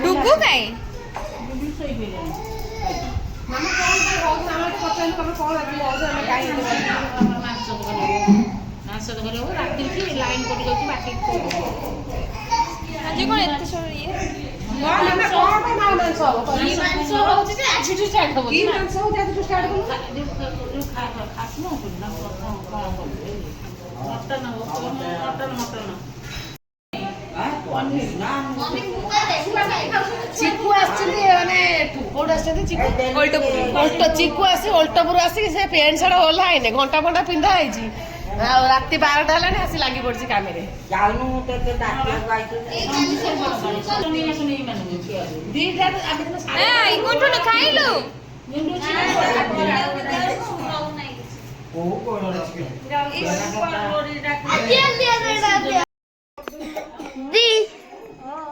डुगु काई आज कौन एत सब ये चिकू चिकू आसी ओल्टपुर आसी से पेंट सार्ट ओल्ला है घंटा फंटा पिंधा है राति 12टा हेलानी आसी लागी पड़छि काम रे ए कोठो न खाइलो दी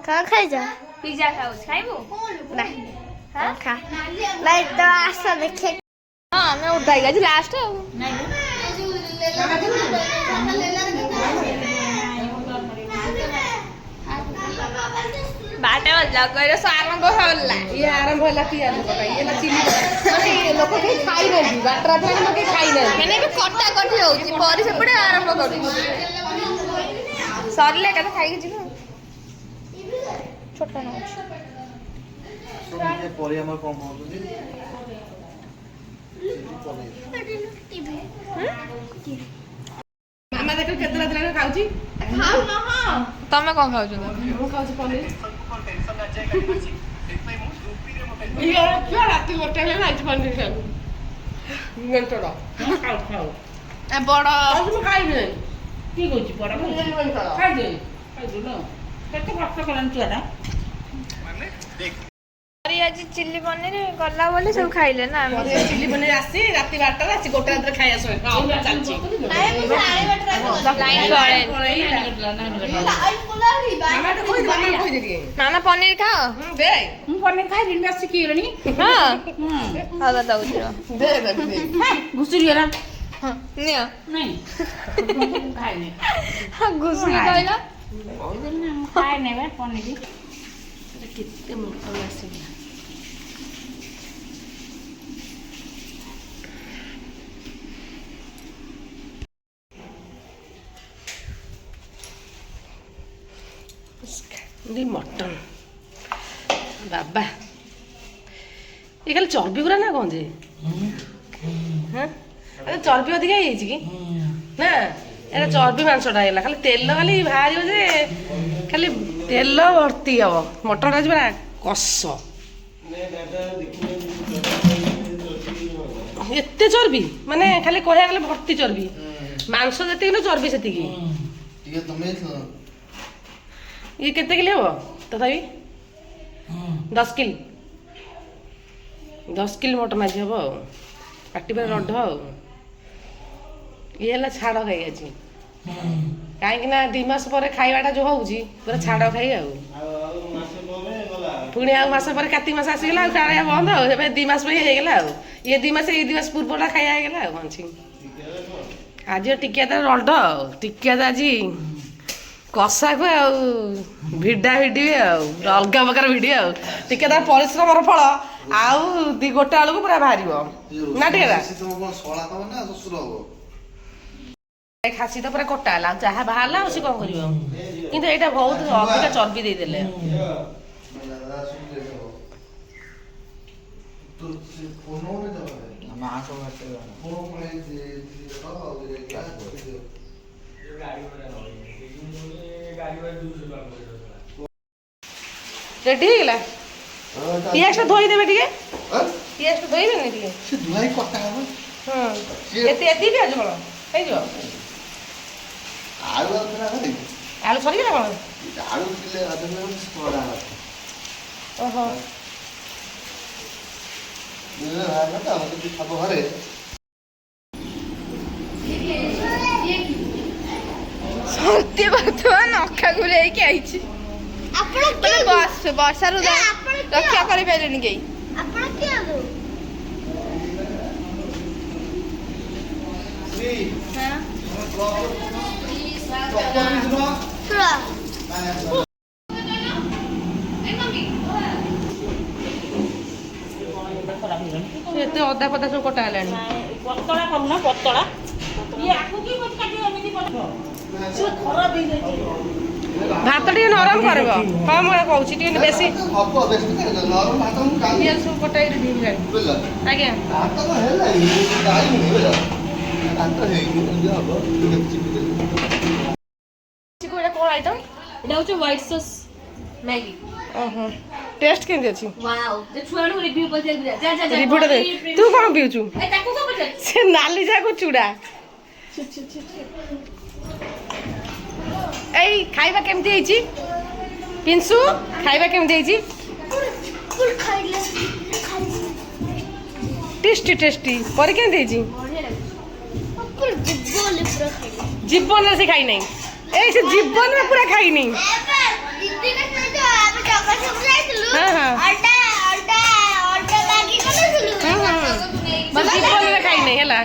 का खाइ जा पिज्जा खाऊ खाइबो ना हां खा लाइट तो आसा देखे हां मैं उठाई गई लास्ट बाटे बजा गएर आरंभ होला ये आरंभ होला पिया ये ना चिली माने ये लोक के खाई नहीं बाटरा पे लोक के खाई नहीं मैंने भी कट्टा कट्टी होउची परि सेपटे आरंभ करू सरले कथा खाइ के जिबो छोटा न ये परे हमर कम होउची मामा देखो केतना दिन खाउची खाऊ न हां तमे कोन खाउ छ मु खाउची पनीर ये क्या राति गोटे ले खाइची पनीर खाउ गंटड़ा खाउ खाउ ए बड़ मु खाइ नै ठीक होची बड़ा खाई दे न केते कष्ट करन छुआटा अरे आज चिल्ली पनीर गला बोले सब खाइले ना चिल्ली पनीर आसी राति 12टा आसी गोटे रात खाइया सोय चालची लाइन मामा तो कोइ दे मामा पनीर खाओ दे मु पनीर खाई दिन बस किरणी हां हवा दउची दे दे घुसरी गला नियो नहीं खाई नहीं घुसरी कहला खाई नहीं बे पनीर केते मोटा आसी दी मटन बाबा ये खाली चर्बी गुरा ना कौन जे हाँ अरे चर्बी अधिक है कि ना एरा चर्बी मांसटा है खाली तेल खाली बाहर जे खाली तेल भर्ती हम मटन आज बड़ा कस एते चर्बी माने खाली कहया गले भर्ती चर्बी मांस जति न चर्बी सेति ठीक तमे ये केते किलो हो तथापि 10 किलो 10 किलो मटन आज हम पाटी पर रड ये है छाड़ खाई आज कहीं 2 मास पर खाइबाटा जो होउची पूरा छाड़ खाई पुणी आस पर कार्तिक मास आसीगला खाया बंद आ 2 मास होगला ये 2 मास 2 मास पूर्वटा खाइगला आज टिकिया रड टिकिया आज कषा को भिडा भिडी अलग प्रकार भिडी टिके तार परिश्रम फल आउ दी गोटे बेलू पूरा बाहर ना टिके खासी तो पूरा कटा है जहाँ बाहर सी कौन कर कि यहाँ बहुत अधिक चर्बी देदेले रेडी हो गला पियाज धोई देबे ठीक है पियाज धोई देने ठीक है से धुआई कटा हो हां एते पियाज कोन हे जो आलू आतरा करे आलू सरी गेला कोन आलू किले आदमे स्कोड़ा ओहो ये हां ना तो खाबो घरे सत्य बर्तमान अखा गुले के आइछि आपण बस वर्षा रु रक्षा करि पाइलेनी के आपण के आलो श्री हां सुरा ଏତେ ଅଦା ଫଦା ସବୁ କଟା ହେଲାଣି। ପତଳା କରୁନା ପତଳା ଇଏ ଆକୁ କି କାଟି ଏମିତି କରିବ ସେ ଖରାପ ହେଇଯାଇଛି। ଭାତ ଟିକେ ନରମ କରିବ। ହଁ ମୁଁ କହୁଛି ଟିକେ ବେଶୀ ହବ ବେଶୀ ନରମ ଭାତ ମୁଁ ଖାଇବି ପିଆଜ ସବୁ କଟା ହେଇକି ଢିଙ୍ଗାଣି। ବୁଝିଲ ଆଜ୍ଞା ଭାତ ତ ହେଲା ଖାଇନି ବୁଝିଲ ଭାତ ହେଇନି ଯଦି ହବ ଟିକେ ଚିପି ଦେଲି ଏଇଟା କ'ଣ ଆଇଟମ୍? ଏଇଟା ହଉଛି ହ୍ୱାଇଟ୍ ସସ୍ ମ୍ୟାଗି। ଓହୋ ଟେଷ୍ଟ କେମିତି ଅଛି? ୱାଓ ଯେ ଛୁଆଙ୍କୁ ରିଭ୍ୟୁ ପଚାରି ଦିଆ ଯା ଯା ଯା ରିଭ୍ୟୁଟା ଦେ। ତୁ କ'ଣ ପିଉଛୁ? ଏ ତାକୁ କଣ ପଚାର ସେ ନାଲି ଯାକୁ ଚୁଡ଼ା। ଏଇ ଖାଇବା କେମିତି ହେଇଛି? ପିନ୍ସୁ ଖାଇବା କେମିତି ହେଇଛି? ଫୁଲ୍ ଖାଇଲେ ଟେଷ୍ଟି ଟେଷ୍ଟି। ପରେ କେମିତି ହେଇଛି? ବଢିଆ ଲାଗୁଛି ଫୁଲ୍ ଜୀବନ ପୁରା ଖାଇଲେ ଜୀବନରେ ସେ ଖାଇନାହିଁ। ଏଇ ସେ ଜୀବନରେ ପୁରା ଖାଇନି। ଦିଦି କା ସହିତ ଆମେ ଜଗତସିଂହପୁର ଯାଇଥିଲୁ ହଁ, ହଁ। ଅଲଟା ମ୍ୟାଗି କରିଥିଲୁ ମାନେ ଜୀବନରେ ଖାଇନାହିଁ ହେଲା।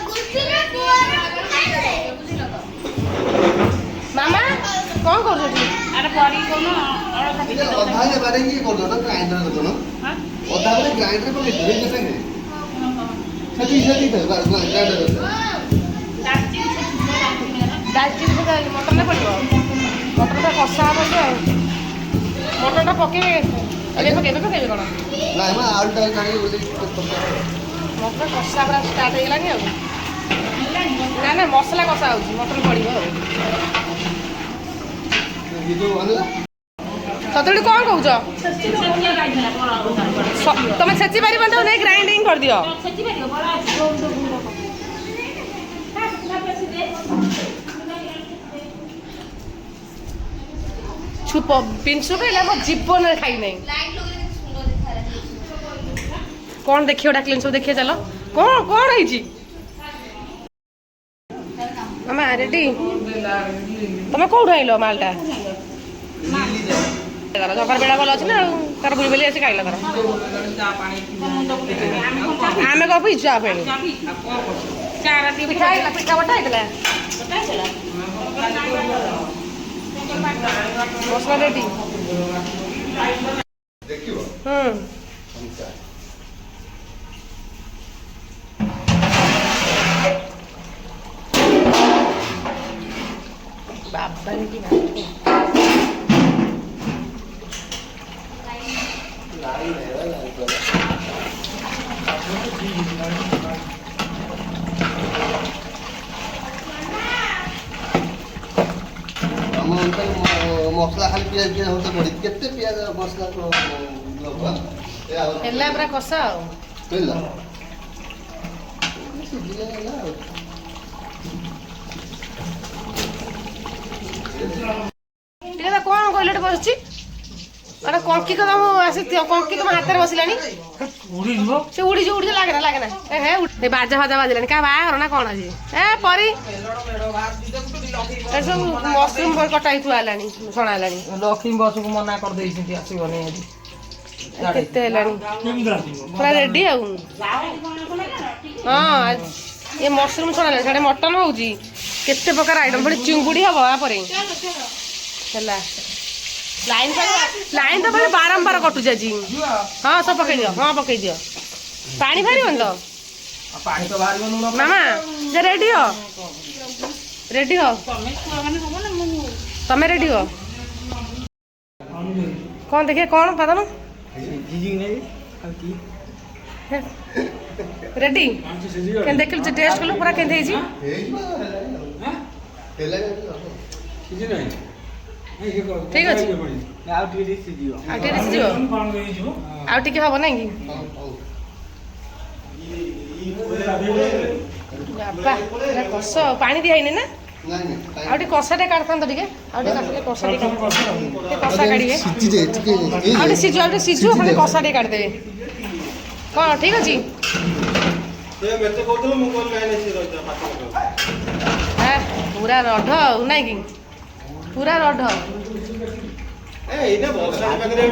ଗୁଚୁର ପୁଅର ଖାଇଲେ ମାମା କ'ଣ କରୁଛୁ? ଆରେ ପରି କୋନ ଅଳକା ଟିକେ ଅଧା ବାରେକି କରିଦો ନା ଗ୍ରାଇଣ୍ଡର କରିଦો ନା ଅଧା ବାରେ ଗ୍ରାଇଣ୍ଡର କରି ଦେଇ ଦେ ସାଙ୍ଗେ ସେଠି ଗ୍ରାଇଣ୍ଡର କରିଦो ଡାଲଚିନି ମଟନରେ ପଡ଼ିବ। ମଟରଟା କଷା ହବ ଯେ ଆଉ ମଟରଟା ପକେଇବେ। ଏବେ ପକେଇବେ କ'ଣ? ନାଇଁ ମା ଆଳୁ ଟା କାଢି ବୋଲି ମଟର କଷା ପୁରା ଷ୍ଟାର୍ଟ ହେଇଗଲାଣି ଆଉ। ନା ନା ମସଲା କଷା ହେଉଛି ମଟର ପଡ଼ିବ ଆଉ। ସତୁଡ଼ି କ'ଣ କହୁଛ? ତମେ ଛେଚି ପାରିବ ତ ନେଇ ଗ୍ରାଇଣ୍ଡିଙ୍ଗ କରିଦିଅ। ଛୁପ ପିନ୍ସୁ କହିଲା ମୋ ଜୀବନରେ ଖାଇନାହିଁ। କ'ଣ ଦେଖିବ ଡାକିଲେନି ସବୁ ଦେଖିବା ଚାଲ। କ'ଣ ହେଇଛି? ମାମା ରେଡି? ତମେ କୋଉଠୁ ଆଇଲ ମାଲଟା? ତାର ଜଗାର ବେଳା ଭଲ ଅଛି ନା ଆଉ ତାର ବୁଲି ବୁଲି ଆସି ଖାଇଲା ତାର। ଆମେ କ'ଣ ପିଇଛୁ ଚା ପାଣି? ପିଠା ହେଇଥିଲା ପିଠା ବଟା ହେଇଥିଲା ମସଲା ରେଡି। ଦେଖିବ ବାବା ଆମ ମସଲା ଖାଲି ପିଆଜ ହଉଛି ପଡି କେତେ ପିଆଜ ମସଲା ହେଲା ପୁରା କଷା ଆଉ। ବୁଝିଲ ସିଝିଲେ ହେଲା ଆଉ ଟିକେ କ'ଣ କହିଲେ ଏଠି ବସୁଛି? ଆରେ କଙ୍କି ତ ଆସି କଙ୍କି ତମ ହାତରେ ବସିଲାଣି। ସେ ଉଡ଼ିଛି ଲାଗେନା ଏ ବାଜା ବାଜିଲାଣି କାହା ବାହାଘର ନା କ'ଣ ଆଜି? ଏ ପରି ଏସବୁ ମସରୁମ୍ କଟା ହେଇ ଥୁଆ ହେଲାଣି ଛଣା ହେଲାଣି। ଲକ୍ଷ୍ମୀ ବସକୁ ମନା କରିଦେଇଛନ୍ତି ଆସିବନି ଆଜି। କେତେ ହେଲାଣି ପୁରା ରେଡି ଆଉ। ହଁ ଏ ମସରୁମ୍ ଛଣା ହେଲାଣି ସେଆଡ଼େ ମଟନ୍ ହେଉଛି କେତେ ପ୍ରକାର ଆଇଟମ୍ ପୁଣି ଚିଙ୍ଗୁଡ଼ି ହବ ତାପରେ ହେଲା। ଲାଇନ୍ ତ ପୁଣି ବାରମ୍ବାର କଟୁଛି ଆଜି। ହଁ ସବୁ ପକେଇଦିଅ ପକେଇଦିଅ। ପାଣି ବାହାରିବନି ତ ମାମା ଯେ ରେଡି ହ ତମେ ରେଡି ହ। କ'ଣ ଦେଖିବା କ'ଣ ପାଦନ ରେଡି କେମିତି ଦେଖିଲୁ ଟେଷ୍ଟ କଲୁ ପୁରା କେମିତି ହେଇଛି? ଠିକ ଅଛି ଆଉ ଟିକେ ସିଝିବ ଆଉ ଟିକେ ହବ ନାଇଁ କି? ବାବା କଷ ପାଣି ଦିଆ ହେଇନି ନା? ଆଉ ଟିକେ କଷା ଟିକେ କାଢ଼ିଥାନ୍ତ ଟିକେ ଆଉ ଟିକେ କାଟିଲେ କଷା ଟିକେ କଷା କାଢ଼ିବେ ଆଉ ଟିକେ ସିଝୁ ଖାଲି କଷା ଟିକେ କାଢ଼ିଦେବେ। କ'ଣ ଠିକ ଅଛି? ପୁରା ରଢ ଆଉ ନାଇଁ କି? ପୁରା ରଢ ଏଇନା ବର୍ଷା ପାଖରେ